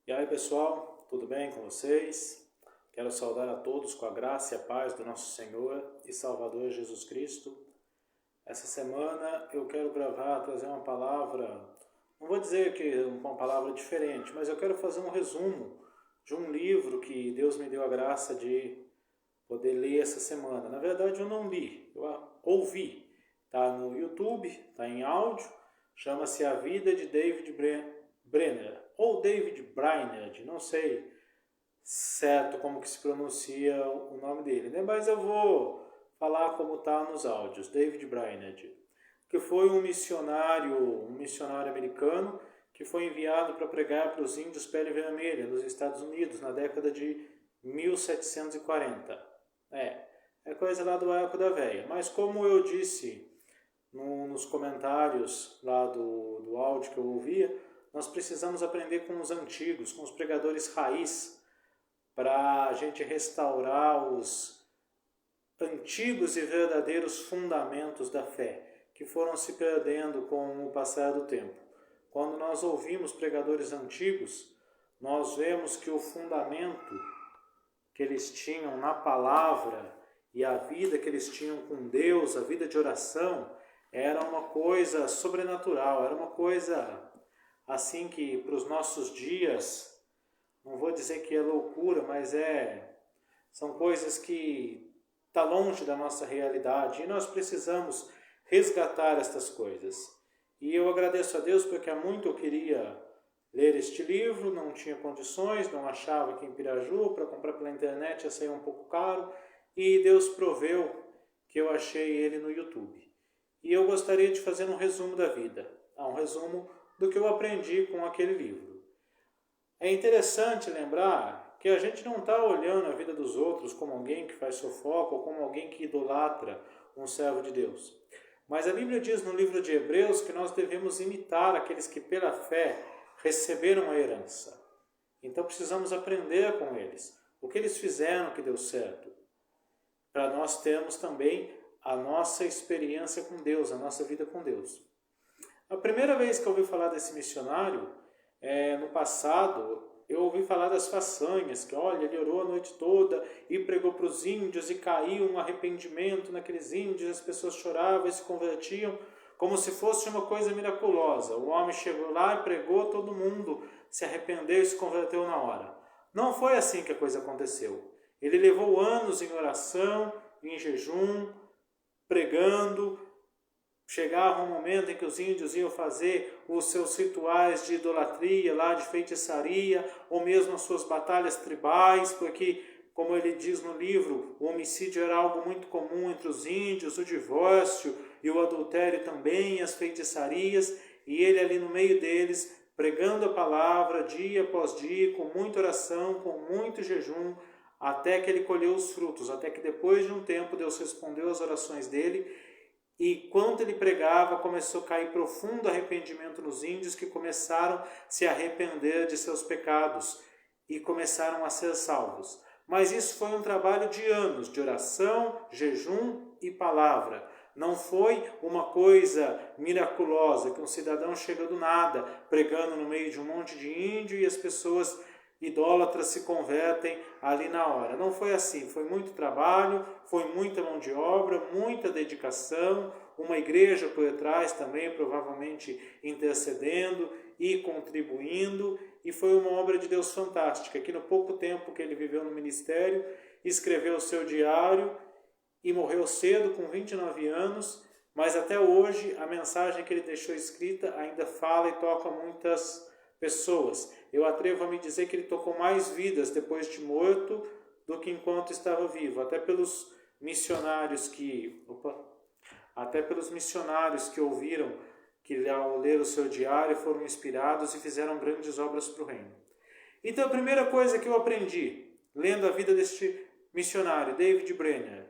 E aí pessoal, tudo bem com vocês? Quero saudar a todos com a graça e a paz do nosso Senhor e Salvador Jesus Cristo. Essa semana eu quero trazer uma palavra, não vou dizer que é uma palavra diferente, mas eu quero fazer um resumo de um livro que Deus me deu a graça de poder ler essa semana. Na verdade eu não li, eu ouvi. Está no YouTube, está em áudio, chama-se A Vida de David Brenner, ou David Brainerd, não sei certo como que se pronuncia o nome dele, né? Mas eu vou falar como está nos áudios. David Brainerd, que foi um missionário americano que foi enviado para pregar para os índios pele vermelha nos Estados Unidos na década de 1740. É coisa lá do Arco da Véia. Mas como eu disse nos comentários lá do áudio que eu ouvia, nós precisamos aprender com os antigos, com os pregadores raiz, para a gente restaurar os antigos e verdadeiros fundamentos da fé, que foram se perdendo com o passar do tempo. Quando nós ouvimos pregadores antigos, nós vemos que o fundamento que eles tinham na palavra e a vida que eles tinham com Deus, a vida de oração, era uma coisa sobrenatural, era uma coisa assim que para os nossos dias, não vou dizer que é loucura, mas são coisas que está longe da nossa realidade e nós precisamos resgatar estas coisas. E eu agradeço a Deus porque há muito eu queria ler este livro, não tinha condições, não achava aqui em Piraju, para comprar pela internet ia sair um pouco caro, e Deus proveu que eu achei ele no YouTube. E eu gostaria de fazer um resumo da vida, um resumo do que eu aprendi com aquele livro. É interessante lembrar que a gente não está olhando a vida dos outros como alguém que faz fofoca ou como alguém que idolatra um servo de Deus. Mas a Bíblia diz no livro de Hebreus que nós devemos imitar aqueles que pela fé receberam a herança. Então precisamos aprender com eles. O que eles fizeram que deu certo. Para nós termos também a nossa experiência com Deus, a nossa vida com Deus. A primeira vez que eu ouvi falar desse missionário, no passado, eu ouvi falar das façanhas, que olha, ele orou a noite toda e pregou para os índios e caiu um arrependimento naqueles índios, as pessoas choravam e se convertiam como se fosse uma coisa miraculosa. O homem chegou lá e pregou, todo mundo se arrependeu e se converteu na hora. Não foi assim que a coisa aconteceu. Ele levou anos em oração, em jejum, pregando. Chegava um momento em que os índios iam fazer os seus rituais de idolatria, lá de feitiçaria, ou mesmo as suas batalhas tribais, porque, como ele diz no livro, o homicídio era algo muito comum entre os índios, o divórcio e o adultério também, as feitiçarias, e ele ali no meio deles, pregando a palavra dia após dia, com muita oração, com muito jejum, até que ele colheu os frutos, até que depois de um tempo Deus respondeu às orações dele. E quando ele pregava, começou a cair profundo arrependimento nos índios, que começaram a se arrepender de seus pecados e começaram a ser salvos. Mas isso foi um trabalho de anos, de oração, jejum e palavra. Não foi uma coisa miraculosa, que um cidadão chega do nada, pregando no meio de um monte de índio e as pessoas idólatras se convertem ali na hora. Não foi assim, foi muito trabalho, foi muita mão de obra, muita dedicação, uma igreja por trás também provavelmente intercedendo e contribuindo, e foi uma obra de Deus fantástica, que no pouco tempo que ele viveu no ministério, escreveu o seu diário e morreu cedo, com 29 anos, mas até hoje a mensagem que ele deixou escrita ainda fala e toca muitas pessoas. Eu atrevo a me dizer que ele tocou mais vidas depois de morto do que enquanto estava vivo, até pelos missionários que ouviram, que ao ler o seu diário foram inspirados e fizeram grandes obras para o reino. Então a primeira coisa que eu aprendi, lendo a vida deste missionário, David Brenner,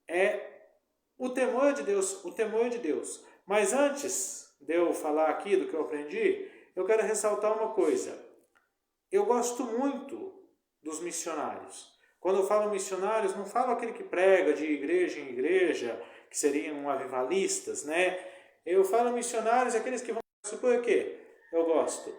é o temor de Deus, o temor de Deus. Mas antes de eu falar aqui do que eu aprendi, eu quero ressaltar uma coisa. Eu gosto muito dos missionários. Quando eu falo missionários, não falo aquele que prega de igreja em igreja, que seriam avivalistas, né? Eu falo missionários, aqueles que vão... Por quê? Eu gosto.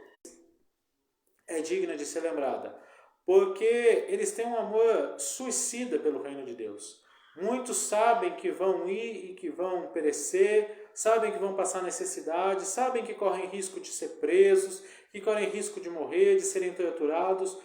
é digna de ser lembrada, porque eles têm um amor suicida pelo reino de Deus. Muitos sabem que vão ir e que vão perecer, sabem que vão passar necessidade, sabem que correm risco de ser presos, que correm risco de morrer, de serem torturados,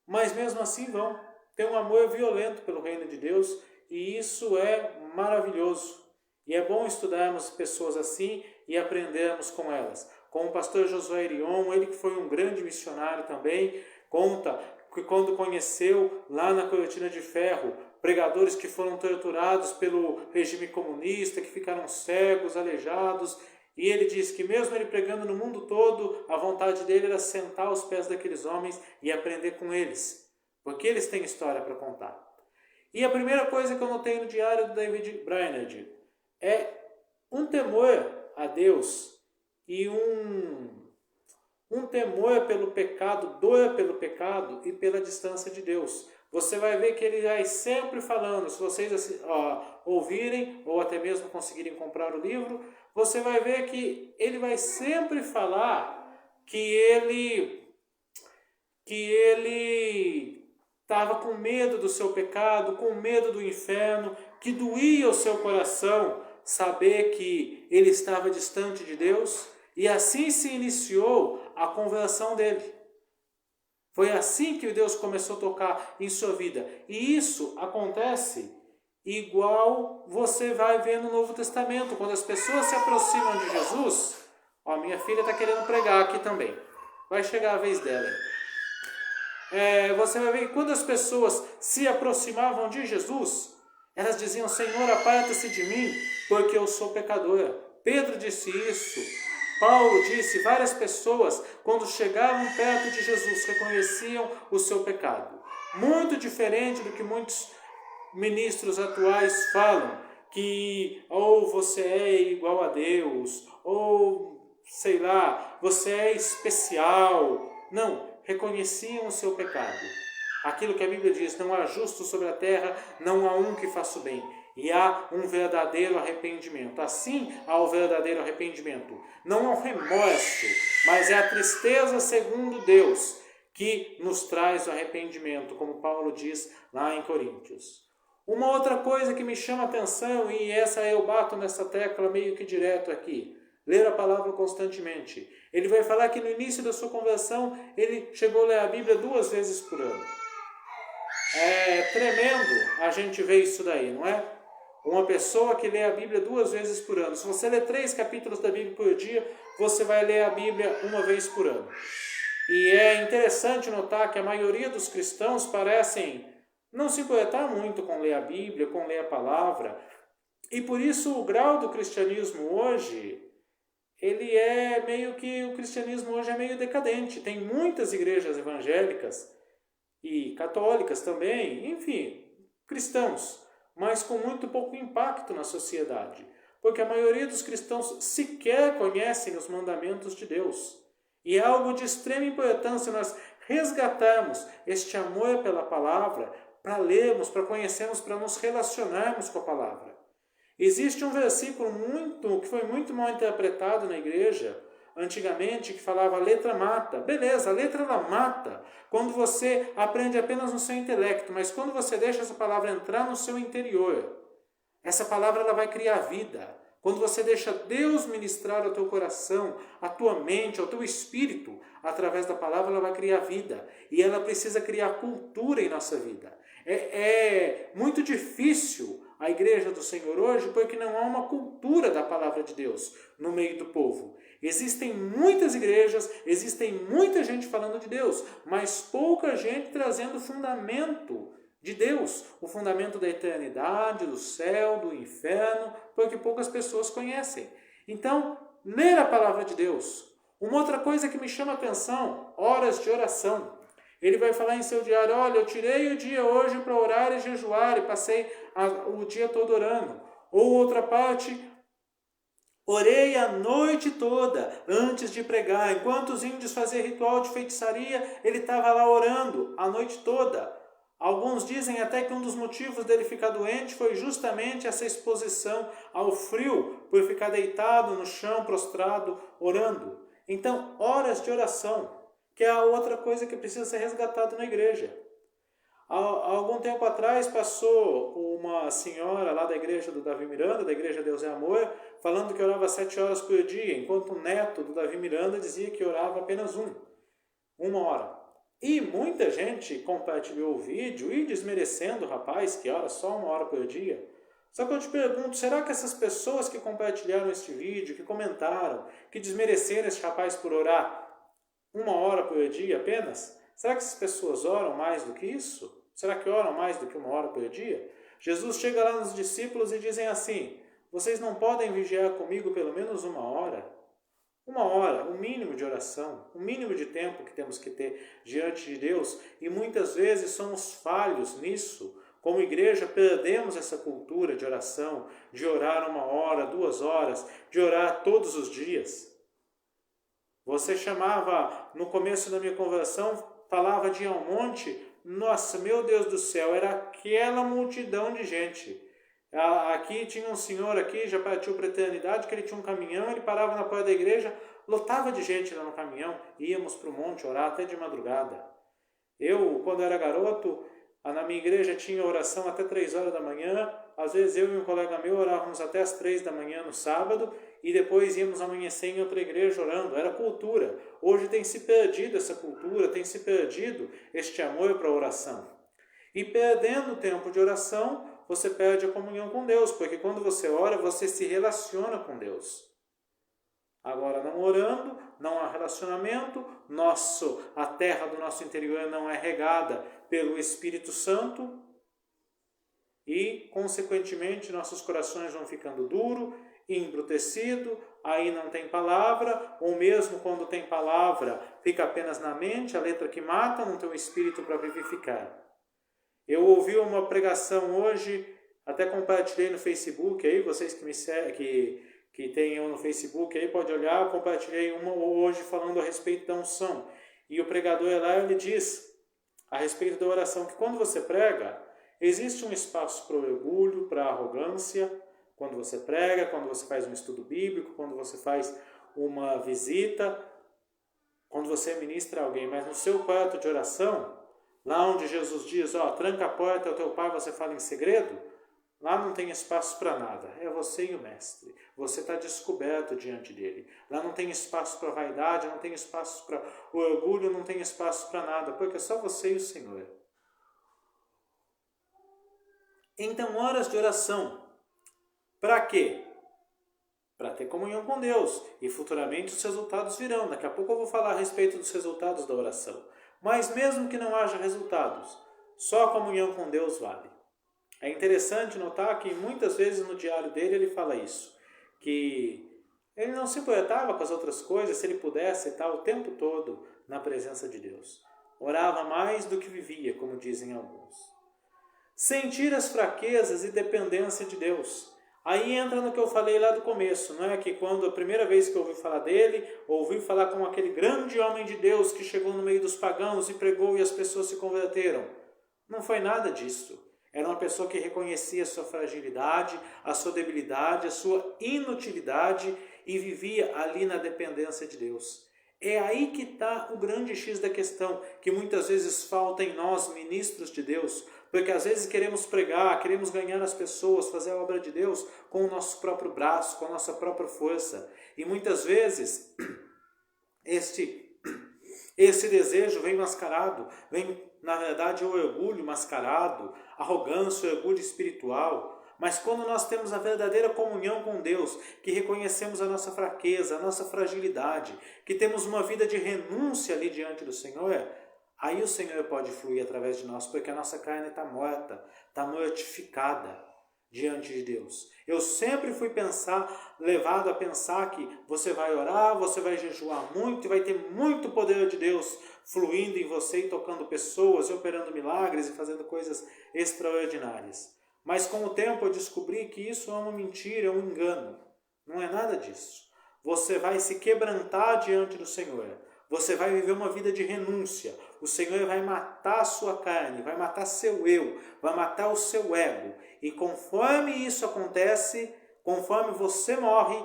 mas mesmo assim vão. Tem um amor violento pelo reino de Deus e isso é maravilhoso. E é bom estudarmos pessoas assim e aprendermos com elas. Como o pastor Josué Irion, ele que foi um grande missionário também, conta que quando conheceu lá na Cortina de Ferro pregadores que foram torturados pelo regime comunista, que ficaram cegos, aleijados, e ele diz que mesmo ele pregando no mundo todo, a vontade dele era sentar aos pés daqueles homens e aprender com eles, porque eles têm história para contar. E a primeira coisa que eu notei no diário do David Brainerd é um temor a Deus e um temor pelo pecado, dor pelo pecado e pela distância de Deus. Você vai ver que ele vai sempre falando, se vocês ouvirem ou até mesmo conseguirem comprar o livro, você vai ver que ele vai sempre falar que ele estava com medo do seu pecado, com medo do inferno, que doía o seu coração saber que ele estava distante de Deus, e assim se iniciou a conversão dele. Foi assim que Deus começou a tocar em sua vida. E isso acontece igual você vai ver no Novo Testamento. Quando as pessoas se aproximam de Jesus... minha filha está querendo pregar aqui também. Vai chegar a vez dela. Você vai ver que quando as pessoas se aproximavam de Jesus, elas diziam: Senhor, aparta-se de mim, porque eu sou pecadora. Pedro disse isso. Paulo disse, várias pessoas, quando chegavam perto de Jesus, reconheciam o seu pecado. Muito diferente do que muitos ministros atuais falam, que ou você é igual a Deus, ou sei lá, você é especial. Não, reconheciam o seu pecado. Aquilo que a Bíblia diz: não há justo sobre a terra, não há um que faça o bem. E há um verdadeiro arrependimento. Assim há o verdadeiro arrependimento. Não há um remorso, mas é a tristeza segundo Deus que nos traz o arrependimento, como Paulo diz lá em Coríntios. Uma outra coisa que me chama a atenção, e essa eu bato nessa tecla meio que direto aqui: ler a palavra constantemente. Ele vai falar que no início da sua conversão, ele chegou a ler a Bíblia 2 vezes por ano. É tremendo a gente ver isso daí, não é? Uma pessoa que lê a Bíblia 2 vezes por ano. Se você lê 3 capítulos da Bíblia por dia, você vai ler a Bíblia 1 vez por ano. E é interessante notar que a maioria dos cristãos parecem não se importar muito com ler a Bíblia, com ler a palavra. E por isso o grau do cristianismo hoje, o cristianismo hoje é meio decadente. Tem muitas igrejas evangélicas e católicas também, enfim, cristãos, mas com muito pouco impacto na sociedade, porque a maioria dos cristãos sequer conhecem os mandamentos de Deus. E é algo de extrema importância nós resgatarmos este amor pela palavra, para lermos, para conhecermos, para nos relacionarmos com a palavra. Existe um versículo que foi muito mal interpretado na igreja antigamente, que falava: a letra mata. Beleza, a letra ela mata quando você aprende apenas no seu intelecto, mas quando você deixa essa palavra entrar no seu interior, essa palavra ela vai criar vida. Quando você deixa Deus ministrar ao teu coração, à tua mente, ao teu espírito, através da palavra, ela vai criar vida. E ela precisa criar cultura em nossa vida. É muito difícil a igreja do Senhor hoje, porque não há uma cultura da palavra de Deus no meio do povo. Existem muitas igrejas, existem muita gente falando de Deus, mas pouca gente trazendo o fundamento de Deus, o fundamento da eternidade, do céu, do inferno, porque poucas pessoas conhecem. Então, ler a palavra de Deus. Uma outra coisa que me chama a atenção: horas de oração. Ele vai falar em seu diário: olha, eu tirei o dia hoje para orar e jejuar e passei o dia todo orando. Ou outra parte: orei a noite toda antes de pregar. Enquanto os índios faziam ritual de feitiçaria, ele estava lá orando a noite toda. Alguns dizem até que um dos motivos dele ficar doente foi justamente essa exposição ao frio, por ficar deitado no chão, prostrado, orando. Então, horas de oração. que é a outra coisa que precisa ser resgatada na igreja. Há algum tempo atrás passou uma senhora lá da igreja do Davi Miranda, da igreja Deus é Amor, falando que orava 7 horas por dia, enquanto o neto do Davi Miranda dizia que orava apenas uma hora. E muita gente compartilhou o vídeo e desmerecendo o rapaz que ora só 1 hora por dia. Só que eu te pergunto, será que essas pessoas que compartilharam este vídeo, que comentaram, que desmereceram este rapaz por orar 1 hora por dia apenas, será que essas pessoas oram mais do que isso? Será que oram mais do que 1 hora por dia? Jesus chega lá nos discípulos e dizem assim, vocês não podem vigiar comigo pelo menos 1 hora? 1 hora, o mínimo de oração, o mínimo de tempo que temos que ter diante de Deus. E muitas vezes somos falhos nisso. Como igreja, perdemos essa cultura de oração, de orar 1 hora, 2 horas, de orar todos os dias. Você chamava, no começo da minha conversão, falava de ir ao monte, nossa, meu Deus do céu, era aquela multidão de gente. Aqui tinha um senhor aqui, já partiu para a eternidade, que ele tinha um caminhão, ele parava na porta da igreja, lotava de gente lá no caminhão, íamos para o monte orar até de madrugada. Eu, quando era garoto, na minha igreja tinha oração até 3 horas da manhã, às vezes eu e um colega meu orávamos até as 3 da manhã no sábado, e depois íamos amanhecer em outra igreja orando, era cultura. Hoje tem se perdido essa cultura, tem se perdido este amor para a oração. E perdendo o tempo de oração, você perde a comunhão com Deus, porque quando você ora, você se relaciona com Deus. Agora, não orando, não há relacionamento, a terra do nosso interior não é regada pelo Espírito Santo e, consequentemente, nossos corações vão ficando duros, embrutecido, aí não tem palavra, ou mesmo quando tem palavra, fica apenas na mente, a letra que mata, não tem o Espírito para vivificar. Eu ouvi uma pregação hoje, até compartilhei no Facebook, aí vocês que me seguem, que tem eu no Facebook, aí pode olhar, eu compartilhei uma hoje falando a respeito da unção. E o pregador lá, ele diz, a respeito da oração, que quando você prega, existe um espaço para o orgulho, para a arrogância, quando você prega, quando você faz um estudo bíblico, quando você faz uma visita, quando você ministra alguém, mas no seu quarto de oração, lá onde Jesus diz, tranca a porta ao teu pai, você fala em segredo, lá não tem espaço para nada, é você e o mestre, você está descoberto diante dele, lá não tem espaço para vaidade, não tem espaço para o orgulho, não tem espaço para nada, porque é só você e o Senhor. Então, horas de oração, para quê? Para ter comunhão com Deus, e futuramente os resultados virão, daqui a pouco eu vou falar a respeito dos resultados da oração. Mas mesmo que não haja resultados, só a comunhão com Deus vale. É interessante notar que muitas vezes no diário dele ele fala isso, que ele não se importava com as outras coisas, se ele pudesse estar o tempo todo na presença de Deus. Orava mais do que vivia, como dizem alguns. Sentir as fraquezas e dependência de Deus. Aí entra no que eu falei lá do começo, não é? Que quando a primeira vez que eu ouvi falar dele, ouvi falar com aquele grande homem de Deus que chegou no meio dos pagãos e pregou e as pessoas se converteram. Não foi nada disso. Era uma pessoa que reconhecia a sua fragilidade, a sua debilidade, a sua inutilidade e vivia ali na dependência de Deus. É aí que está o grande X da questão, que muitas vezes falta em nós, ministros de Deus, porque às vezes queremos pregar, queremos ganhar as pessoas, fazer a obra de Deus com o nosso próprio braço, com a nossa própria força. E muitas vezes esse desejo vem mascarado, vem na verdade o orgulho mascarado, arrogância, o orgulho espiritual. Mas quando nós temos a verdadeira comunhão com Deus, que reconhecemos a nossa fraqueza, a nossa fragilidade, que temos uma vida de renúncia ali diante do Senhor, aí o Senhor pode fluir através de nós, porque a nossa carne está morta, está mortificada diante de Deus. Eu sempre fui levado a pensar que você vai orar, você vai jejuar muito e vai ter muito poder de Deus fluindo em você e tocando pessoas, e operando milagres e fazendo coisas extraordinárias. Mas com o tempo eu descobri que isso é uma mentira, é um engano. Não é nada disso. Você vai se quebrantar diante do Senhor. Você vai viver uma vida de renúncia. O Senhor vai matar a sua carne, vai matar seu eu, vai matar o seu ego. E conforme isso acontece, conforme você morre,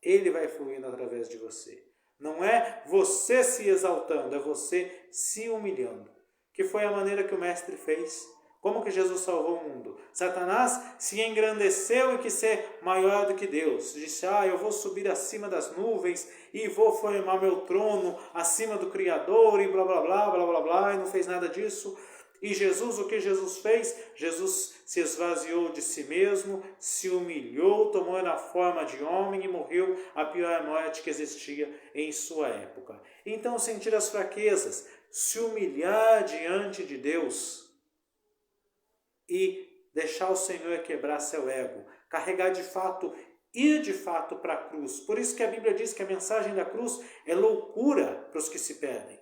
Ele vai fluindo através de você. Não é você se exaltando, é você se humilhando. Que foi a maneira que o Mestre fez. Como que Jesus salvou o mundo? Satanás se engrandeceu e quis ser maior do que Deus. Disse, eu vou subir acima das nuvens e vou formar meu trono acima do Criador e blá, blá, blá, blá, blá, blá, e não fez nada disso. E Jesus, o que Jesus fez? Jesus se esvaziou de si mesmo, se humilhou, tomou na forma de homem e morreu a pior morte que existia em sua época. Então, sentir as fraquezas, se humilhar diante de Deus e deixar o Senhor quebrar seu ego, carregar de fato, ir de fato para a cruz. Por isso que a Bíblia diz que a mensagem da cruz é loucura para os que se perdem.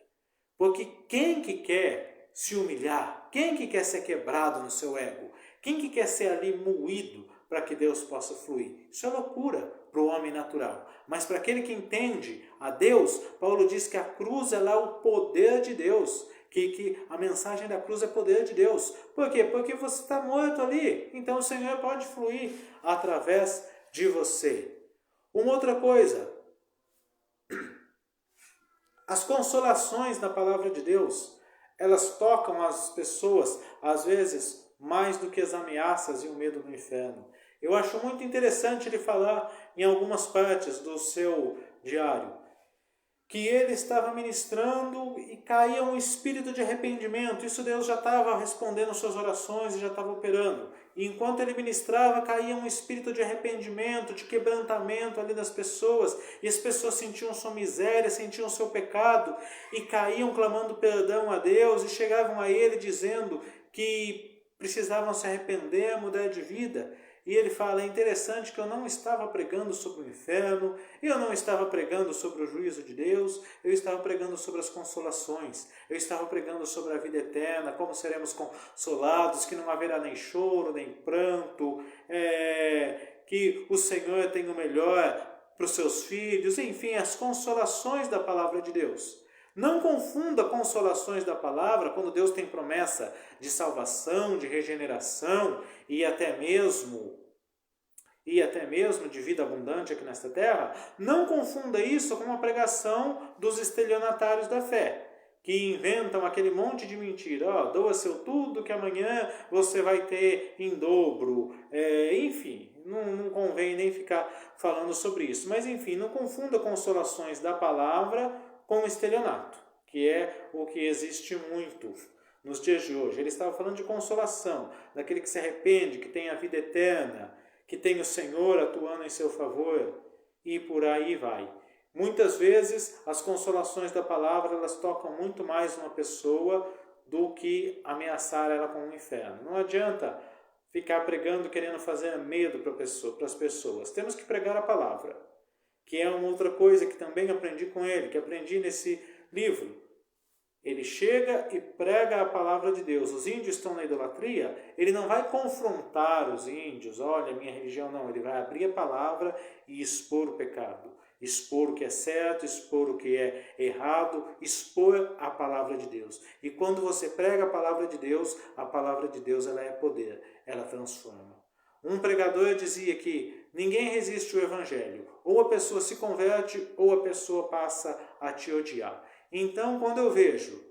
Porque quem que quer se humilhar? Quem que quer ser quebrado no seu ego? Quem que quer ser ali moído para que Deus possa fluir? Isso é loucura para o homem natural. Mas para aquele que entende a Deus, Paulo diz que a cruz é o poder de Deus. Que a mensagem da cruz é poder de Deus. Por quê? Porque você está morto ali. Então o Senhor pode fluir através de você. Uma outra coisa. As consolações da palavra de Deus, elas tocam as pessoas, às vezes, mais do que as ameaças e o medo do inferno. Eu acho muito interessante ele falar em algumas partes do seu diário, que ele estava ministrando e caía um espírito de arrependimento. Isso Deus já estava respondendo suas orações e já estava operando. E enquanto ele ministrava, caía um espírito de arrependimento, de quebrantamento ali das pessoas. E as pessoas sentiam sua miséria, sentiam seu pecado e caíam clamando perdão a Deus e chegavam a ele dizendo que precisavam se arrepender, mudar de vida. E ele fala, é interessante que eu não estava pregando sobre o inferno, eu não estava pregando sobre o juízo de Deus, eu estava pregando sobre as consolações, eu estava pregando sobre a vida eterna, como seremos consolados, que não haverá nem choro, nem pranto, que o Senhor tem o melhor para os seus filhos, enfim, as consolações da palavra de Deus. Não confunda consolações da palavra, quando Deus tem promessa de salvação, de regeneração e até mesmo de vida abundante aqui nesta terra. Não confunda isso com uma pregação dos estelionatários da fé, que inventam aquele monte de mentira. Doa seu tudo que amanhã você vai ter em dobro. Enfim, não convém nem ficar falando sobre isso. Mas enfim, não confunda consolações da palavra com o estelionato, que é o que existe muito nos dias de hoje. Ele estava falando de consolação, daquele que se arrepende, que tem a vida eterna, que tem o Senhor atuando em seu favor, e por aí vai. Muitas vezes as consolações da palavra, elas tocam muito mais uma pessoa do que ameaçar ela com o inferno. Não adianta ficar pregando, querendo fazer medo para as pessoas. Temos que pregar a palavra, que é uma outra coisa que também aprendi com ele, que aprendi nesse livro. Ele chega e prega a palavra de Deus. Os índios estão na idolatria, ele não vai confrontar os índios, olha, minha religião não, ele vai abrir a palavra e expor o pecado, expor o que é certo, expor o que é errado, expor a palavra de Deus. E quando você prega a palavra de Deus ela é poder, ela transforma. Um pregador dizia que ninguém resiste ao evangelho. Ou a pessoa se converte, ou a pessoa passa a te odiar. Então, quando eu vejo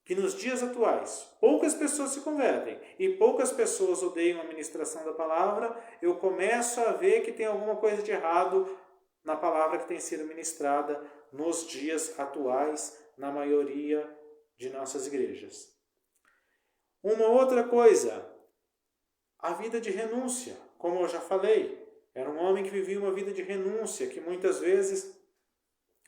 que nos dias atuais poucas pessoas se convertem e poucas pessoas odeiam a ministração da palavra, eu começo a ver que tem alguma coisa de errado na palavra que tem sido ministrada nos dias atuais, na maioria de nossas igrejas. Uma outra coisa, a vida de renúncia, como eu já falei. Era um homem que vivia uma vida de renúncia, que muitas vezes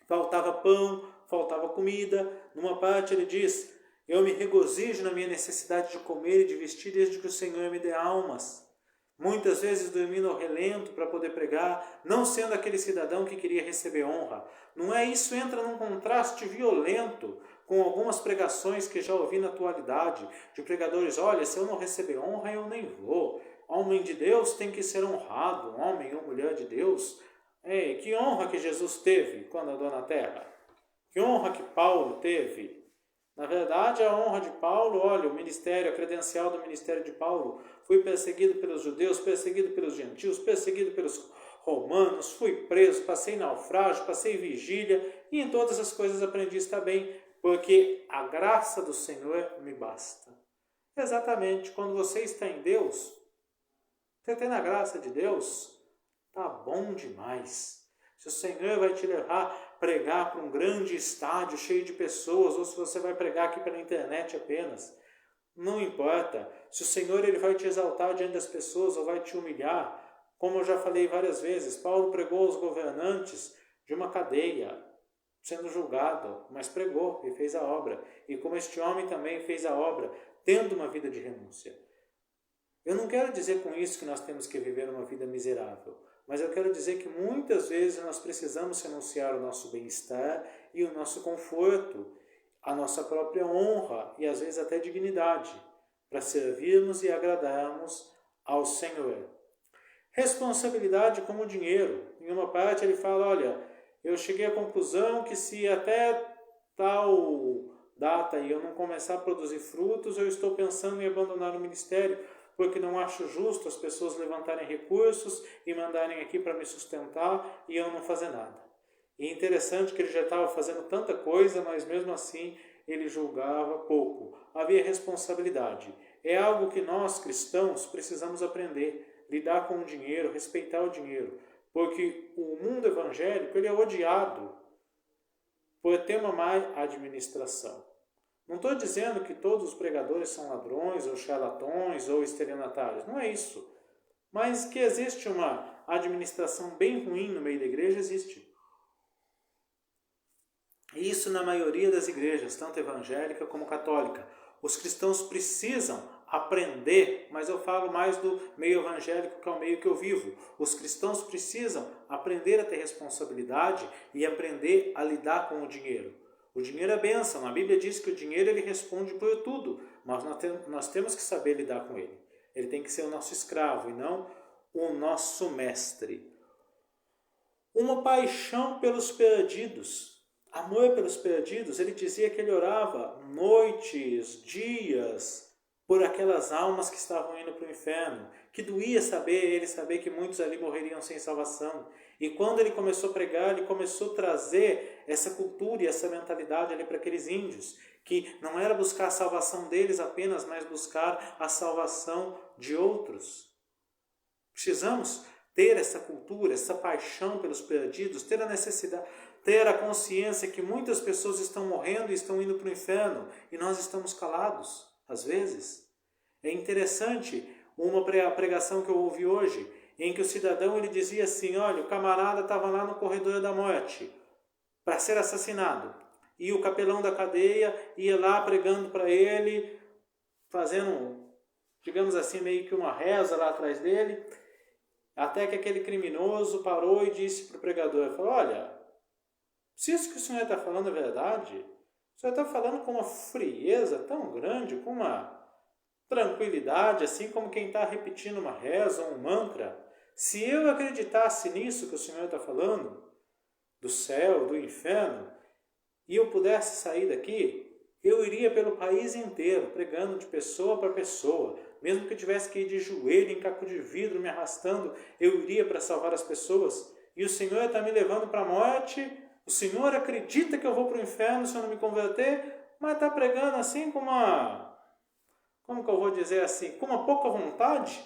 faltava pão, faltava comida. Numa parte ele diz, eu me regozijo na minha necessidade de comer e de vestir desde que o Senhor me dê almas. Muitas vezes dormindo ao relento para poder pregar, não sendo aquele cidadão que queria receber honra. Não é isso, entra num contraste violento com algumas pregações que já ouvi na atualidade, de pregadores, olha, se eu não receber honra, eu nem vou. Homem de Deus tem que ser honrado, homem ou mulher de Deus. Que honra que Jesus teve quando andou na terra? Que honra que Paulo teve? Na verdade, a honra de Paulo, olha, o ministério, a credencial do ministério de Paulo, fui perseguido pelos judeus, perseguido pelos gentios, perseguido pelos romanos, fui preso, passei naufrágio, passei vigília, e em todas as coisas aprendi a estar bem, porque a graça do Senhor me basta. Exatamente, quando você está em Deus, você tem a graça de Deus, tá bom demais. Se o Senhor vai te levar a pregar para um grande estádio cheio de pessoas, ou se você vai pregar aqui pela internet apenas, não importa. Se o Senhor ele vai te exaltar diante das pessoas ou vai te humilhar, como eu já falei várias vezes, Paulo pregou aos governantes de uma cadeia, sendo julgado, mas pregou e fez a obra. E como este homem também fez a obra, tendo uma vida de renúncia. Eu não quero dizer com isso que nós temos que viver uma vida miserável, mas eu quero dizer que muitas vezes nós precisamos renunciar ao nosso bem-estar e o nosso conforto, a nossa própria honra e às vezes até dignidade, para servirmos e agradarmos ao Senhor. Responsabilidade como dinheiro. Em uma parte ele fala, olha, eu cheguei à conclusão que se até tal data e eu não começar a produzir frutos, eu estou pensando em abandonar o ministério, porque não acho justo as pessoas levantarem recursos e mandarem aqui para me sustentar e eu não fazer nada. E é interessante que ele já estava fazendo tanta coisa, mas mesmo assim ele julgava pouco. Havia responsabilidade. É algo que nós, cristãos, precisamos aprender. Lidar com o dinheiro, respeitar o dinheiro. Porque o mundo evangélico ele é odiado por ter uma má administração. Não estou dizendo que todos os pregadores são ladrões, ou charlatões, ou estelionatários. Não é isso. Mas que existe uma administração bem ruim no meio da igreja, existe. E isso na maioria das igrejas, tanto evangélica como católica. Os cristãos precisam aprender, mas eu falo mais do meio evangélico, que é o meio que eu vivo. Os cristãos precisam aprender a ter responsabilidade e aprender a lidar com o dinheiro. O dinheiro é bênção. A Bíblia diz que o dinheiro ele responde por tudo, mas nós temos que saber lidar com ele. Ele tem que ser o nosso escravo e não o nosso mestre. Uma paixão pelos perdidos. Amor pelos perdidos. Ele dizia que ele orava noites, dias, por aquelas almas que estavam indo para o inferno, que doía ele saber que muitos ali morreriam sem salvação. E quando ele começou a pregar, ele começou a trazer essa cultura e essa mentalidade ali para aqueles índios, que não era buscar a salvação deles apenas, mas buscar a salvação de outros. Precisamos ter essa cultura, essa paixão pelos perdidos, ter a necessidade, ter a consciência que muitas pessoas estão morrendo e estão indo para o inferno, e nós estamos calados. Às vezes, é interessante uma pregação que eu ouvi hoje, em que o cidadão ele dizia assim, olha, o camarada estava lá no corredor da morte para ser assassinado. E o capelão da cadeia ia lá pregando para ele, fazendo, digamos assim, meio que uma reza lá atrás dele, até que aquele criminoso parou e disse para o pregador, falou, olha, se isso que o senhor está falando é verdade, o senhor está falando com uma frieza tão grande, com uma tranquilidade, assim como quem está repetindo uma reza ou um mantra. Se eu acreditasse nisso que o Senhor está falando, do céu, do inferno, e eu pudesse sair daqui, eu iria pelo país inteiro, pregando de pessoa para pessoa. Mesmo que eu tivesse que ir de joelho, em caco de vidro, me arrastando, eu iria para salvar as pessoas. E o Senhor está me levando para a morte. O Senhor acredita que eu vou para o inferno se eu não me converter, mas está pregando assim com uma... Como que eu vou dizer assim? Com uma pouca vontade.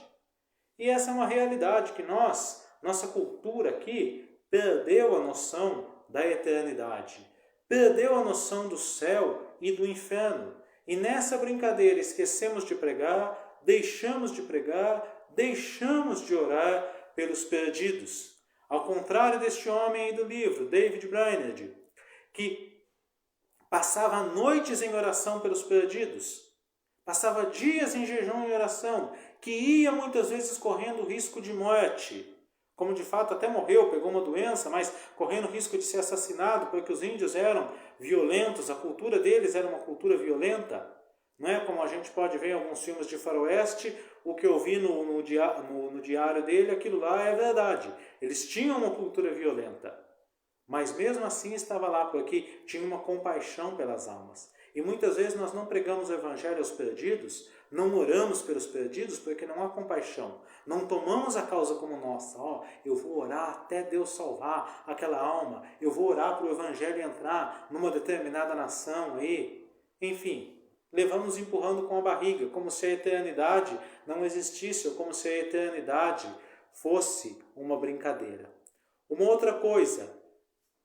E essa é uma realidade que nossa cultura aqui, perdeu a noção da eternidade. Perdeu a noção do céu e do inferno. E nessa brincadeira esquecemos de pregar, deixamos de orar pelos perdidos. Ao contrário deste homem aí do livro, David Brainerd, que passava noites em oração pelos perdidos, passava dias em jejum e oração, que ia muitas vezes correndo risco de morte, como de fato até morreu, pegou uma doença, mas correndo risco de ser assassinado, porque os índios eram violentos, a cultura deles era uma cultura violenta. Não é como a gente pode ver em alguns filmes de faroeste, o que eu vi no diário dele, aquilo lá é verdade. Eles tinham uma cultura violenta, mas mesmo assim estava lá, porque tinha uma compaixão pelas almas. E muitas vezes nós não pregamos o Evangelho aos perdidos, não oramos pelos perdidos porque não há compaixão. Não tomamos a causa como nossa. Eu vou orar até Deus salvar aquela alma. Eu vou orar para o Evangelho entrar numa determinada nação aí. Enfim, levamos empurrando com a barriga, como se a eternidade não existisse, ou como se a eternidade fosse uma brincadeira. Uma outra coisa,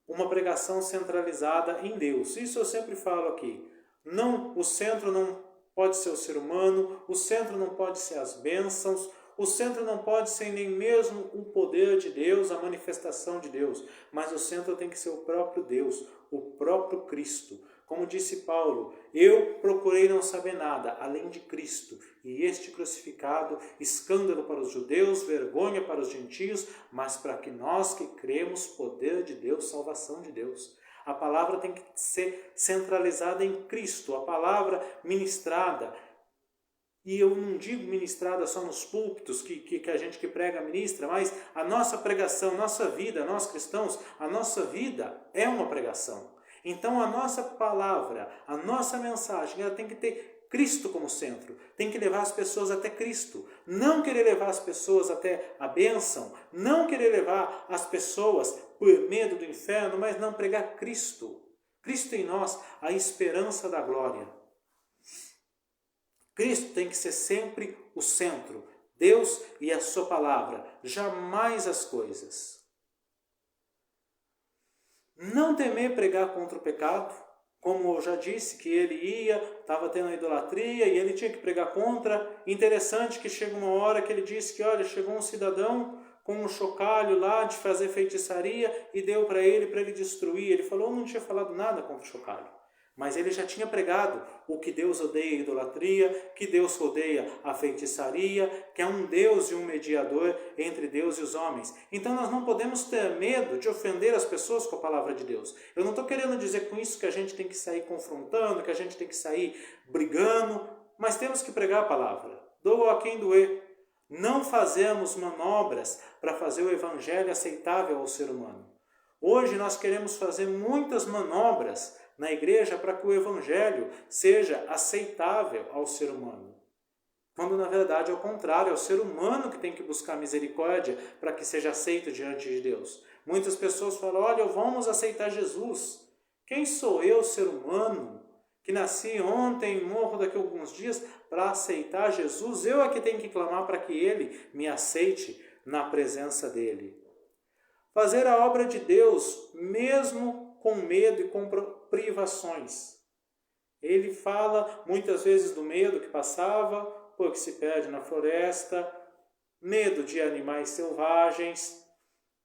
uma pregação centralizada em Deus. Isso eu sempre falo aqui. Não, o centro não pode ser o ser humano, o centro não pode ser as bênçãos, o centro não pode ser nem mesmo o poder de Deus, a manifestação de Deus, mas o centro tem que ser o próprio Deus, o próprio Cristo. Como disse Paulo, eu procurei não saber nada além de Cristo, e este crucificado, escândalo para os judeus, vergonha para os gentios, mas para que nós que cremos, poder de Deus, salvação de Deus. A palavra tem que ser centralizada em Cristo, a palavra ministrada. E eu não digo ministrada só nos púlpitos, que a gente que prega ministra, mas a nossa pregação, nossa vida, nós cristãos, a nossa vida é uma pregação. Então a nossa palavra, a nossa mensagem, ela tem que ter Cristo como centro, tem que levar as pessoas até Cristo, não querer levar as pessoas até a bênção, não querer levar as pessoas por medo do inferno, mas não pregar Cristo. Cristo em nós, a esperança da glória. Cristo tem que ser sempre o centro, Deus e a sua palavra, jamais as coisas. Não temer pregar contra o pecado, como eu já disse, que ele estava tendo a idolatria e ele tinha que pregar contra. Interessante que chega uma hora que ele disse que, olha, chegou um cidadão com um chocalho lá de fazer feitiçaria e deu para ele destruir. Ele falou, não tinha falado nada contra o chocalho. Mas ele já tinha pregado o que Deus odeia a idolatria, que Deus odeia a feitiçaria, que é um Deus e um mediador entre Deus e os homens. Então nós não podemos ter medo de ofender as pessoas com a palavra de Deus. Eu não estou querendo dizer com isso que a gente tem que sair confrontando, que a gente tem que sair brigando, mas temos que pregar a palavra. Doa a quem doer. Não fazemos manobras para fazer o evangelho aceitável ao ser humano. Hoje nós queremos fazer muitas manobras na igreja para que o evangelho seja aceitável ao ser humano. Quando na verdade é o contrário, é o ser humano que tem que buscar misericórdia para que seja aceito diante de Deus. Muitas pessoas falam, olha, vamos aceitar Jesus. Quem sou eu, ser humano, que nasci ontem e morro daqui a alguns dias, para aceitar Jesus? Eu é que tenho que clamar para que Ele me aceite na presença dEle. Fazer a obra de Deus, mesmo com medo e com privações. Ele fala muitas vezes do medo que passava, porque se perde na floresta, medo de animais selvagens,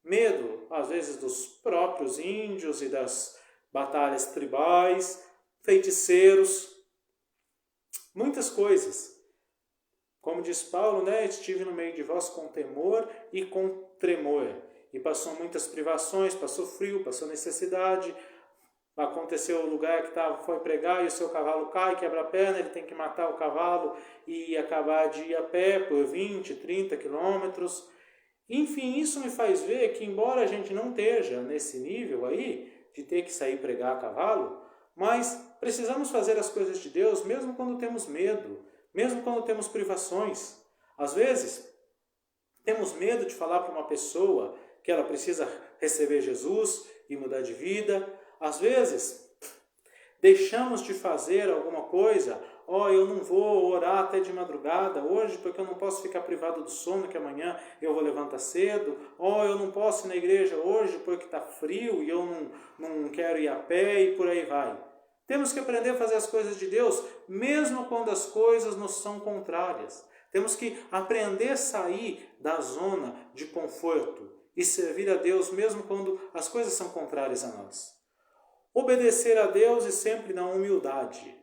medo, às vezes, dos próprios índios e das batalhas tribais, feiticeiros, muitas coisas. Como diz Paulo, estive no meio de vós com temor e com tremor. E passou muitas privações, passou frio, passou necessidade. Aconteceu o lugar que foi pregar e o seu cavalo cai, quebra a perna, ele tem que matar o cavalo e acabar de ir a pé por 20, 30 quilômetros. Enfim, isso me faz ver que, embora a gente não esteja nesse nível aí, de ter que sair pregar a cavalo, mas precisamos fazer as coisas de Deus mesmo quando temos medo, mesmo quando temos privações. Às vezes, temos medo de falar para uma pessoa que ela precisa receber Jesus e mudar de vida. Às vezes, deixamos de fazer alguma coisa. Eu não vou orar até de madrugada hoje porque eu não posso ficar privado do sono que amanhã eu vou levantar cedo. Eu não posso ir na igreja hoje porque está frio e eu não quero ir a pé e por aí vai. Temos que aprender a fazer as coisas de Deus mesmo quando as coisas nos são contrárias. Temos que aprender a sair da zona de conforto e servir a Deus mesmo quando as coisas são contrárias a nós. Obedecer a Deus e sempre na humildade.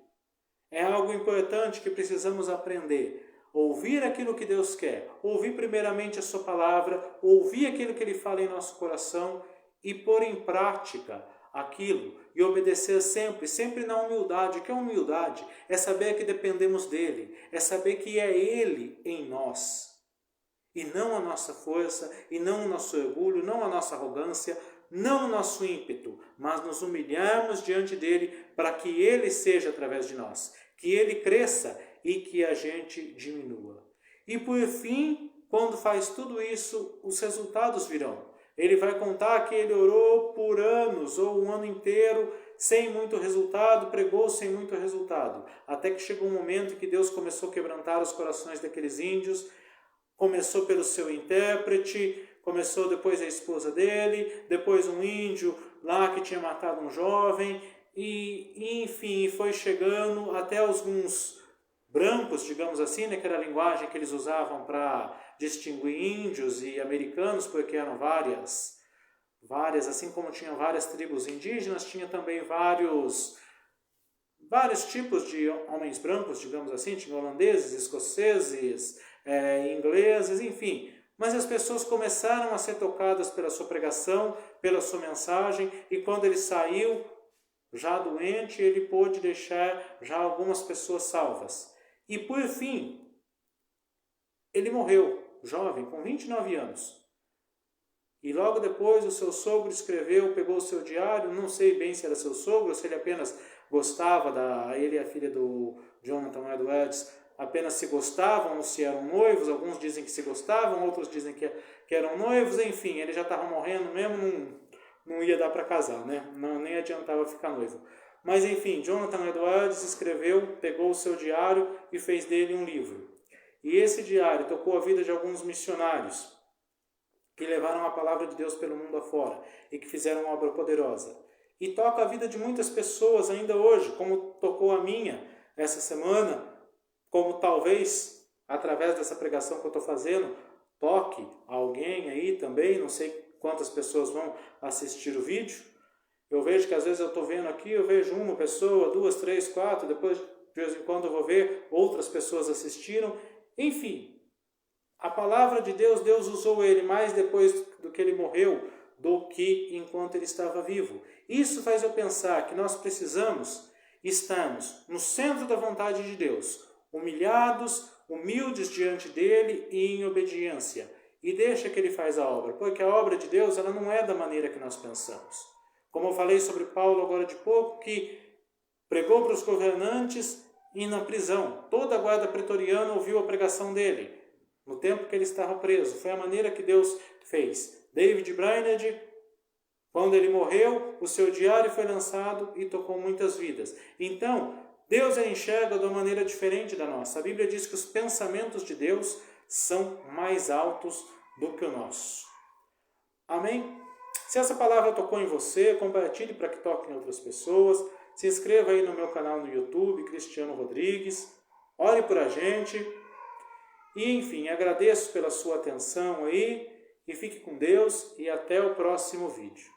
É algo importante que precisamos aprender. Ouvir aquilo que Deus quer. Ouvir primeiramente a sua palavra. Ouvir aquilo que Ele fala em nosso coração. E pôr em prática aquilo. E obedecer sempre, sempre na humildade. O que é humildade? É saber que dependemos dEle. É saber que é Ele em nós. E não a nossa força, e não o nosso orgulho, não a nossa arrogância, não o nosso ímpeto, mas nos humilharmos diante dele para que Ele seja através de nós, que Ele cresça e que a gente diminua. E por fim, quando faz tudo isso, os resultados virão. Ele vai contar que ele orou por anos ou um ano inteiro sem muito resultado, pregou sem muito resultado, até que chegou um momento em que Deus começou a quebrantar os corações daqueles índios, começou pelo seu intérprete, começou depois a esposa dele, depois um índio lá que tinha matado um jovem, e enfim, foi chegando até alguns brancos, digamos assim, né, que era a linguagem que eles usavam para distinguir índios e americanos, porque eram várias, assim como tinha várias tribos indígenas, tinha também vários tipos de homens brancos, digamos assim, tinha holandeses, escoceses, ingleses, enfim. Mas as pessoas começaram a ser tocadas pela sua pregação, pela sua mensagem, e quando ele saiu, já doente, ele pôde deixar já algumas pessoas salvas. E por fim, ele morreu, jovem, com 29 anos. E logo depois o seu sogro escreveu, pegou o seu diário, não sei bem se era seu sogro, ou se ele apenas gostava, ele e a filha do Jonathan Edwards, apenas se gostavam ou se eram noivos, alguns dizem que se gostavam, outros dizem que eram noivos, enfim, ele já estava morrendo mesmo, não ia dar para casar, né? Nem adiantava ficar noivo. Mas enfim, Jonathan Edwards escreveu, pegou o seu diário e fez dele um livro. E esse diário tocou a vida de alguns missionários que levaram a palavra de Deus pelo mundo afora e que fizeram uma obra poderosa. E toca a vida de muitas pessoas ainda hoje, como tocou a minha essa semana, como talvez, através dessa pregação que eu estou fazendo, toque alguém aí também, não sei quantas pessoas vão assistir o vídeo. Eu vejo que às vezes eu estou vendo aqui, eu vejo uma pessoa, 2, 3, 4, depois de vez em quando eu vou ver, outras pessoas assistiram. Enfim, a palavra de Deus, Deus usou ele mais depois do que ele morreu, do que enquanto ele estava vivo. Isso faz eu pensar que nós precisamos estarmos no centro da vontade de Deus, humilhados, humildes diante dele e em obediência. E deixa que ele faz a obra, porque a obra de Deus ela não é da maneira que nós pensamos. Como eu falei sobre Paulo agora de pouco, que pregou para os governantes e na prisão. Toda a guarda pretoriana ouviu a pregação dele, no tempo que ele estava preso. Foi a maneira que Deus fez. David Brainerd, quando ele morreu, o seu diário foi lançado e tocou muitas vidas. Então, Deus enxerga de uma maneira diferente da nossa. A Bíblia diz que os pensamentos de Deus são mais altos do que o nosso. Amém? Se essa palavra tocou em você, compartilhe para que toque em outras pessoas. Se inscreva aí no meu canal no YouTube, Cristiano Rodrigues. Ore por a gente. E, enfim, agradeço pela sua atenção aí. E fique com Deus e até o próximo vídeo.